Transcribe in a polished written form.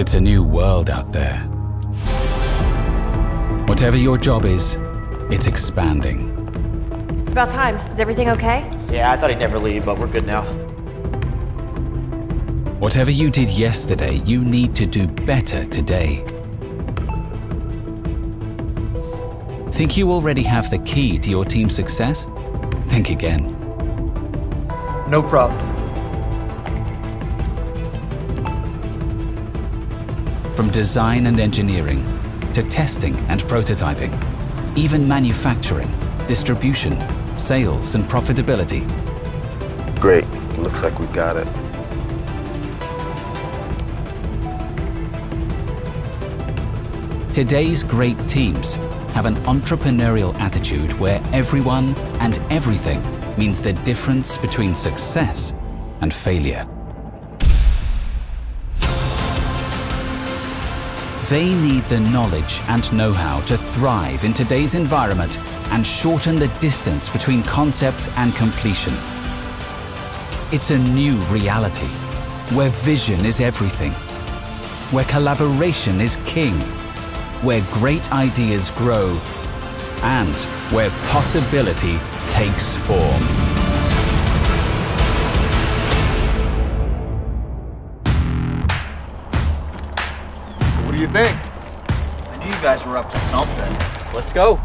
It's a new world out there. Whatever your job is, it's expanding. It's about time. Is everything okay? Yeah, I thought he'd never leave, but we're good now. Whatever you did yesterday, you need to do better today. Think you already have the key to your team's success? Think again. No problem. From design and engineering, to testing and prototyping, even manufacturing, distribution, sales and profitability. Great. Looks like we got it. Today's great teams have an entrepreneurial attitude where everyone and everything means the difference between success and failure. They need the knowledge and know-how to thrive in today's environment and shorten the distance between concept and completion. It's a new reality, where vision is everything, where collaboration is king, where great ideas grow, and where possibility takes form. What do you think? I knew you guys were up to something. Let's go.